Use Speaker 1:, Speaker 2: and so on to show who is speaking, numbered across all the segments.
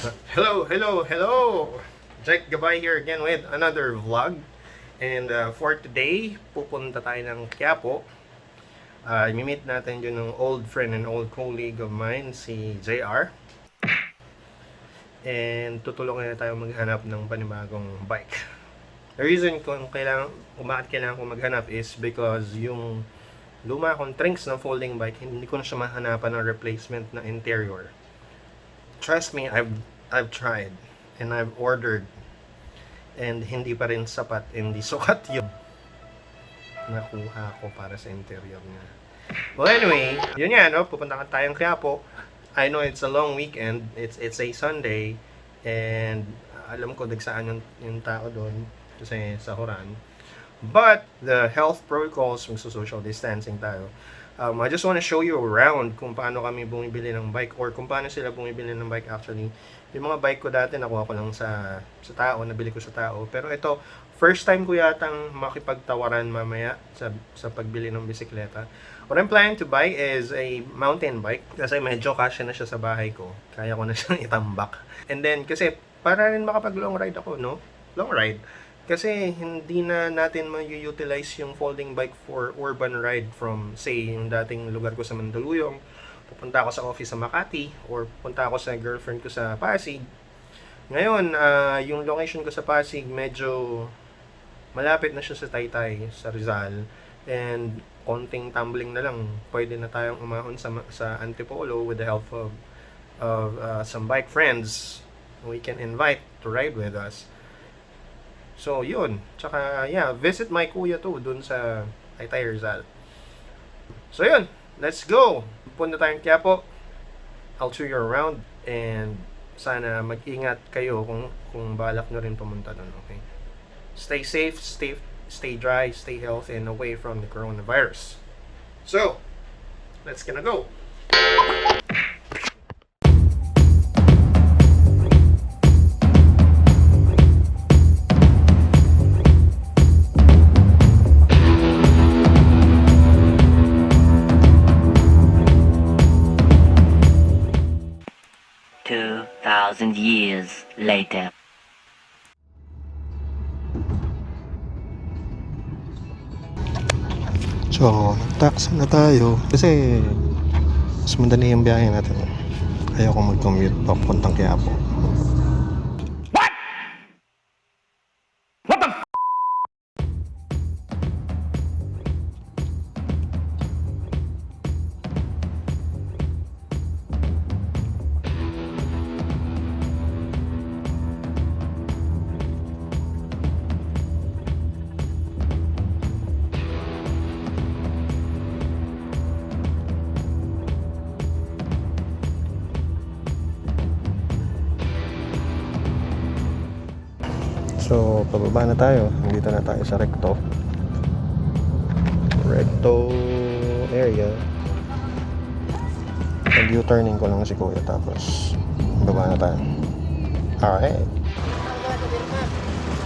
Speaker 1: Hello! Jack Gabay here again with another vlog. And for today, pupunta tayo ng Quiapo. I-meet natin yun ng old friend and old colleague of mine, si JR. And tutulungan na tayo maghanap ng panibagong bike. The reason kung bakit kailangan ko maghanap is because yung luma kong Trinks na folding bike, hindi ko na siya mahanapan ng replacement na interior. Trust me, I've tried and I've ordered and hindi pa rin sapat, hindi sukat yung nakuha ko para sa interior niya. Well anyway, yun nga no, pupunta ka tayong Quiapo. I know it's a long weekend, it's a Sunday and alam ko dagsaan yung tao doon kasi sa Huran. But the health protocols, social distancing tayo. I just want to show you around kung paano kami bumibili ng bike or kung paano sila bumibili ng bike actually. Yung mga bike ko dati nakuha ko lang sa tao, nabili ko sa tao. Pero ito, first time ko yatang makipagtawaran mamaya sa pagbili ng bisikleta. What I'm planning to buy is a mountain bike kasi medyo kasya na siya sa bahay ko. Kaya ko na siyang itambak. And then kasi para rin makapag long ride ako, no? Long ride. Kasi hindi na natin ma-utilize yung folding bike for urban ride from, say, yung dating lugar ko sa Mandaluyong, pupunta ako sa office sa Makati, or punta ako sa girlfriend ko sa Pasig. Ngayon, yung location ko sa Pasig, medyo malapit na siya sa Taytay, sa Rizal, and konting tumbling na lang, pwede na tayong umahon sa Antipolo with the help of some bike friends we can invite to ride with us. So, yun. Tsaka, yeah, visit my kuya too, dun sa Taytay Rizal. So, yun. Let's go! Punta tayong Quiapo. I'll show you around. And, sana mag-ingat kayo kung balak nyo rin pumunta dun, okay? Stay safe, stay dry, stay healthy, and away from the coronavirus. So, let's gonna go!
Speaker 2: 2,000 years later.
Speaker 1: So, nag-taxi na tayo kasi mas madali yung biyahe natin. Ayaw ko mag-commute papuntang Quiapo. So, pababa na tayo. Nandito na tayo sa Recto area. Pag-U-turning ko lang si kuya tapos baba na tayo. Alright.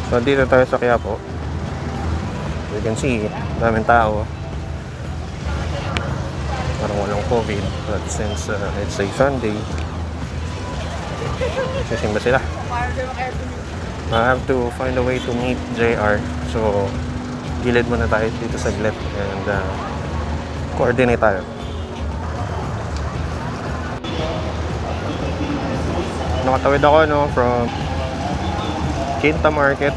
Speaker 1: So, dito tayo sa Quiapo. You can see, daming tao. Parang walang COVID. But since it's a Sunday, sisimba sila. I have to find a way to meet JR. So, gilid muna tayo dito sa saglit and coordinate tayo. Nakatawid ako from Quinta Market.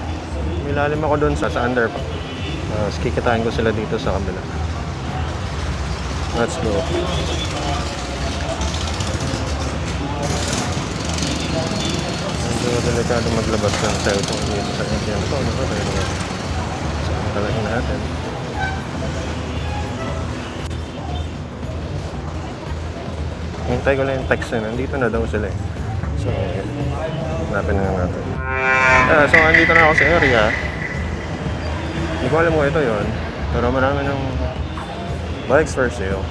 Speaker 1: Milalim ako dun sa underpass. Kikitain ko sila dito sa kabila. Let's go. Medyo delikado maglabas ng cellphone dito sa ATM ko. Pero saan talahin natin. Hintay ko lang yung text na nandito na daw sila eh. So, hanapin na natin. So, andito na ako sa area. Hindi ko alam mo ito yon, pero marami ng bikes for sale.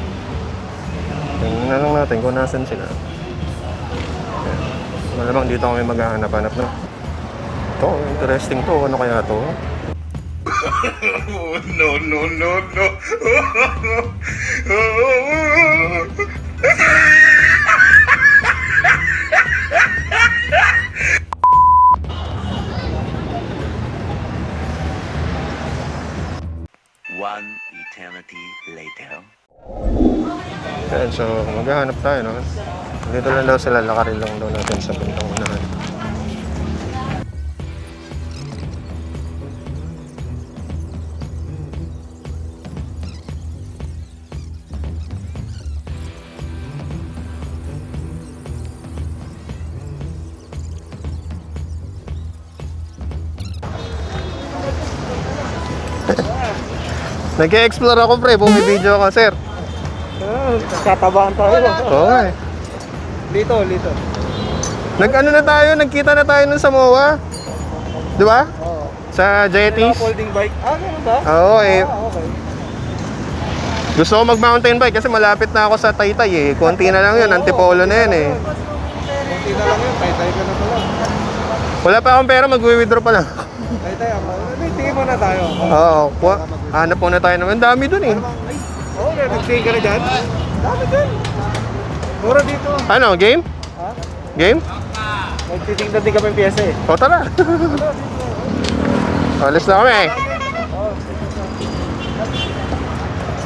Speaker 1: Tingnan lang natin kung nasan sila. Malamang dito kami maghahanap-hanap na. Ito, interesting to. Ano kaya to?
Speaker 3: No.
Speaker 2: later.
Speaker 1: Yan, so maghahanap tayo, no? Dito lang daw sila, lakarin lang daw natin sa bintang unahan. Nag-e-explore ako, pre. Bumibideo ako, sir.
Speaker 3: Katabahan tayo.
Speaker 1: Oo nga eh.
Speaker 3: Dito.
Speaker 1: Nag-ano na tayo, nagkita na tayo nun sa MOA. Di ba?
Speaker 3: Oo.
Speaker 1: Sa Jetties.
Speaker 3: Folding bike. Ganun ba?
Speaker 1: Oo eh.
Speaker 3: Okay.
Speaker 1: Gusto ko mag-mountain bike kasi malapit na ako sa Taytay eh. Konti na lang yun, Antipolo na yan eh.
Speaker 3: Kunti na lang yun. Tay-tay ka na pala.
Speaker 1: Wala pa akong pera, mag-withdraw pa lang.
Speaker 3: Tay-tay ako. Tingin muna tayo.
Speaker 1: Oo, hanap muna tayo naman. Ang dami dun eh.
Speaker 3: Oo, nag-tingin ka na dyan. Dami dyan. Mura dito.
Speaker 1: Ano, game?
Speaker 3: Ha?
Speaker 1: Game?
Speaker 3: Magtitingnan din kami piyesa eh.
Speaker 1: O tara. Alis na kami eh.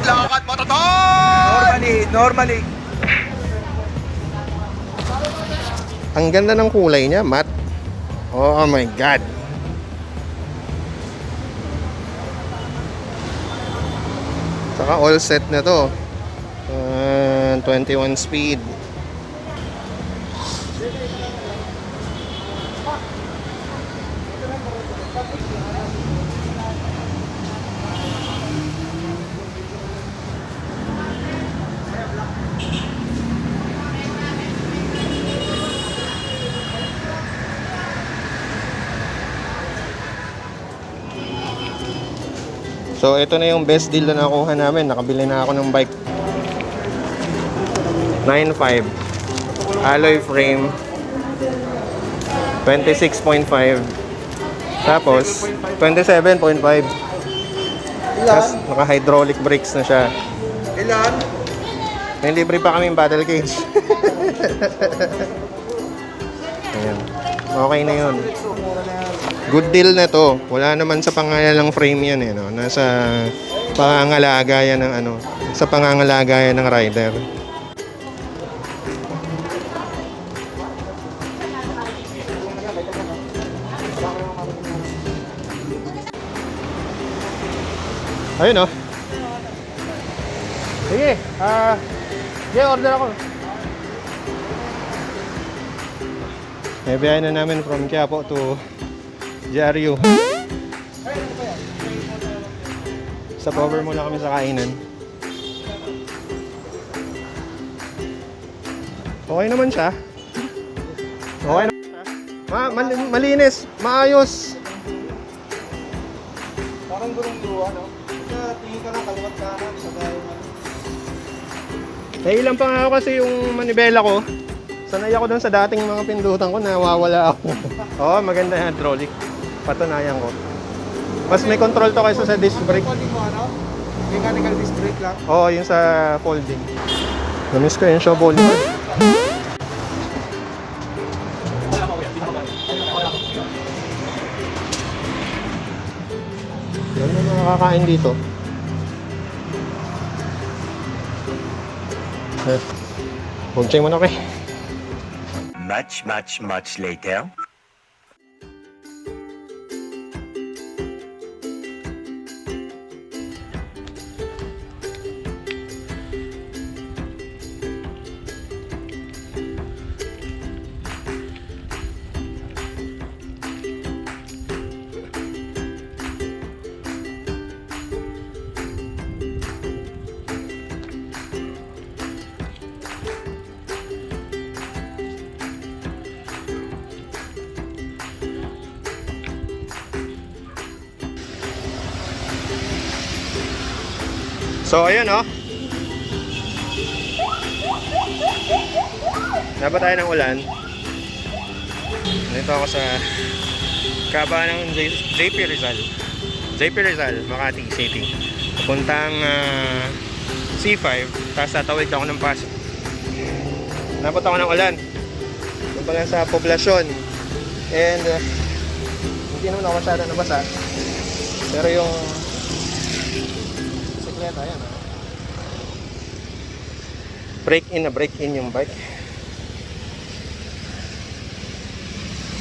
Speaker 3: Lakad mo to! Normally.
Speaker 1: Ang ganda ng kulay niya, matte. Oh my God. Saka all set na to. 21 speed. So ito na yung best deal na nakuha namin. Nakabili na ako ng bike. 9.5 alloy frame 26.5 tapos 27.5 tapos naka hydraulic brakes na siya.
Speaker 3: Ilan?
Speaker 1: May libre pa kami yung battle cage. Ayan. Okay na yun. Good deal na to. Wala naman sa pangalang frame yan eh, no? Nasa pangangalagayan ng ano, sa pangangalagayan ng rider. Ayun oh. Sige, order ako. Nabiyahin na namin from Quiapo to Diario. Stop over muna kami sa kainan. Okay naman siya. Okay naman siya. Malinis, maayos.
Speaker 3: Parang gurong-guro, no? Tingin ka lang, kaliwat kanan.
Speaker 1: Nailang pa nga ako kasi yung manibela ko. Sanay ako dun sa dating mga pindutan ko, nawawala ako. Oo, maganda yung hydraulic. Patunayan ko. Mas may control to kaysa sa disc brake.
Speaker 3: Folding mo, ano? Mechanical disc brake lang.
Speaker 1: Oo, yung sa folding. Namiss ko yung shovel. Yan yung mga kakain dito. Huwag mo na kayo.
Speaker 2: Much later.
Speaker 1: So ayun oh. Naba tayo ng ulan. Nandito ako sa kaba ng JP Rizal. JP Rizal, Makati City. Papuntang C5, tapos tatawid ako ng Pasig. Napot ako ng ulan. Doon pa lang sa poblasyon. And hindi naman ako masyado nabasa. Pero yung bisikleta, ayan break in yung bike.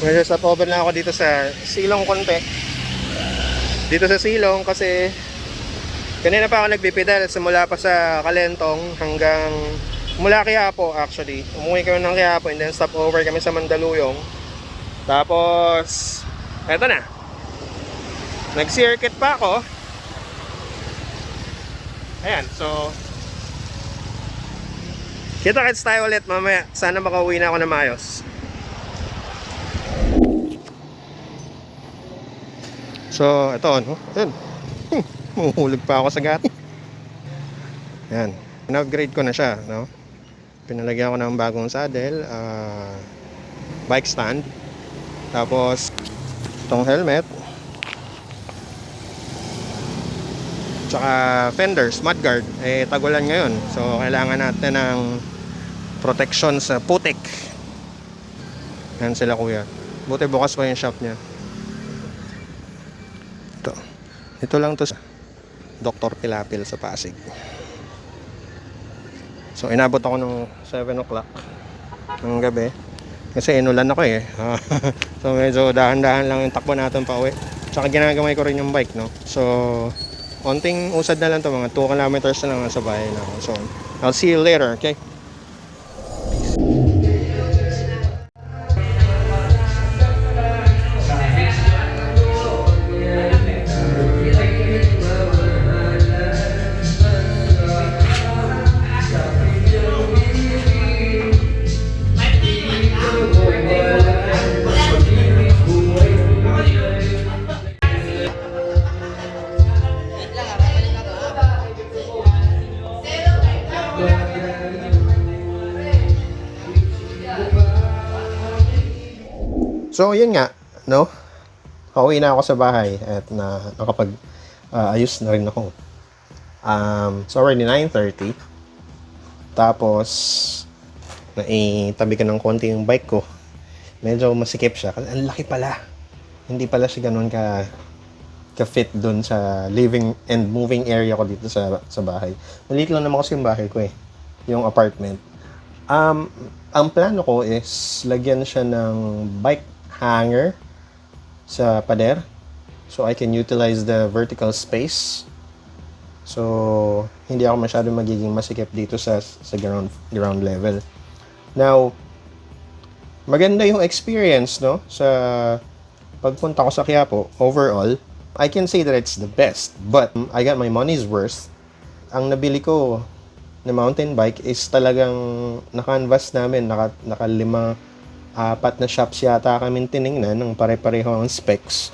Speaker 1: Medyo stop over na ako dito sa silong konti. Dito sa silong kasi kanina pa ako nagpipedal simula pa sa Kalentong hanggang mula Quiapo actually. Umuwi kami ng Quiapo and then stop over kami sa Mandaluyong. Tapos eto na. Nag-circuit pa ako. Ayan, so kita-kits tayo ulit mamaya. Sana makauwi na ako na maayos. So, ito, no? Ayan. Muhulog pa ako sa gat. Ayan. In-upgrade ko na siya, no? Pinalagyan ko ng bagong saddle, bike stand, tapos itong helmet, tsaka fenders, mudguard, eh tagulan ngayon. So, kailangan natin ng protection sa putik. Yan sila kuya. Buti bukas pa yung shop niya. Ito lang to sa Dr. Pilapil sa Pasig. So inabot ako ng 7 o'clock ng gabi kasi inulan ako eh. So medyo dahan-dahan lang yung takbo natin pa uwi. Tsaka ginagamay ko rin yung bike, no. So onting usad na lang to, mga 2 kilometers na lang sa bahay na ako. So I'll see you later, okay? So, yun nga, no? Pauwi na ako sa bahay at nakapag ayos na rin ako. It's already 9:30. Tapos, naitabi ka ng konti yung bike ko. Medyo masikip siya. Kasi ang laki pala. Hindi pala siya ganun ka-fit dun sa living and moving area ko dito sa bahay. Maliit lang naman kasi yung bahay ko eh. Yung apartment. Ang plano ko is lagyan siya ng bike hanger sa pader so I can utilize the vertical space, so hindi ako masyado magiging masikip dito sa ground level. Now maganda yung experience, no, sa pagpunta ko sa Quiapo. Overall I can say that it's the best, but I got my money's worth. Ang nabili ko na mountain bike is talagang na-canvas namin, naka 4 na shops yata kami tiningnan ng pare-pareho ang specs.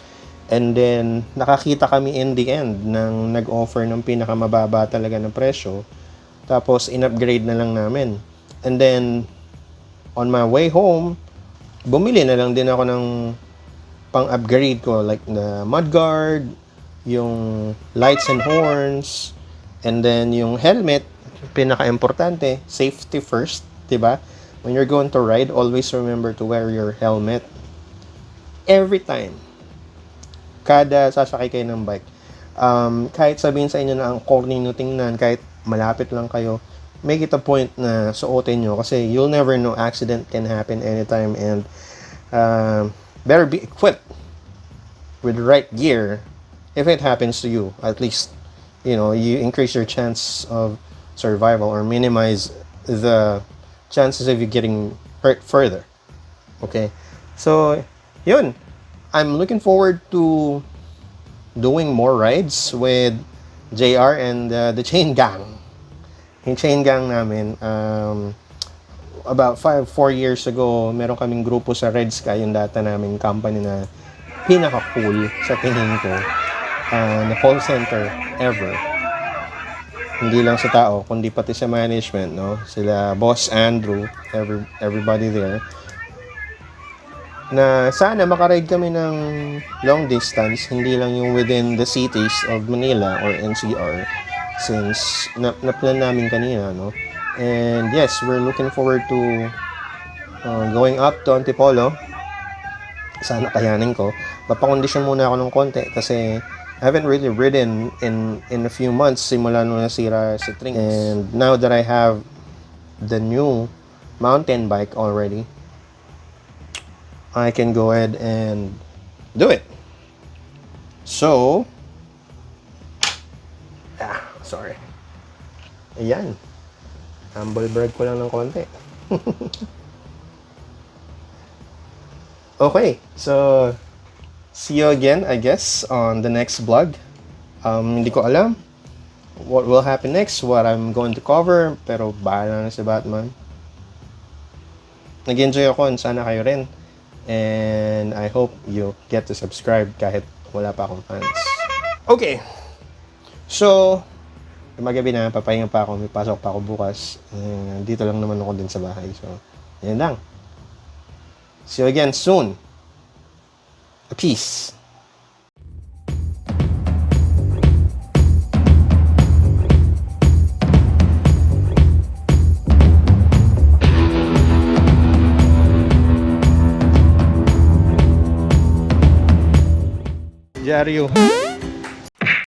Speaker 1: And then, nakakita kami in the end ng nag-offer ng pinakamababa talaga ng presyo. Tapos, in-upgrade na lang namin. And then, on my way home, bumili na lang din ako ng pang-upgrade ko. Like, the mudguard, yung lights and horns, and then yung helmet, pinaka-importante, safety first, diba? When you're going to ride, always remember to wear your helmet. Every time. Kada sasakay kayo ng bike. Kahit sabihin sa inyo na ang corny nyo tingnan, kahit malapit lang kayo, make it a point na suotin nyo. Kasi you'll never know, accident can happen anytime. And better be equipped with the right gear. If it happens to you, at least, you increase your chance of survival or minimize the chances of you getting hurt further. Okay? So, yun. I'm looking forward to doing more rides with JR and the Chain Gang. Yung Chain Gang namin, about 4 years ago, meron kaming grupo sa Red Sky, yung data namin company na pinaka-cool sa tingin ko na call center ever. Hindi lang sa tao, kundi pati sa management, no? Sila Boss Andrew, everybody there. Na sana makaride kami ng long distance, hindi lang yung within the cities of Manila or NCR, since na-plan namin kanina, no? And yes, we're looking forward to going up to Antipolo. Sana kayanin ko. Papakondisyon muna ako ng konti kasi I haven't really ridden in a few months simula nung nasira si Trinks. And now that I have the new mountain bike already, I can go ahead and do it. So, sorry. Ayan. Humble brag ko lang ng konti. Okay, so see you again, I guess, on the next vlog. Hindi ko alam what will happen next, what I'm going to cover, pero bahala na si Batman. Nag-enjoy ako, and sana kayo rin. And I hope you get to subscribe kahit wala pa akong fans. Okay, so magabi na, papahinga pa ako, may pasok pa ako bukas. Dito lang naman ako din sa bahay, so yan lang. See you again soon. Peace. Diaryo.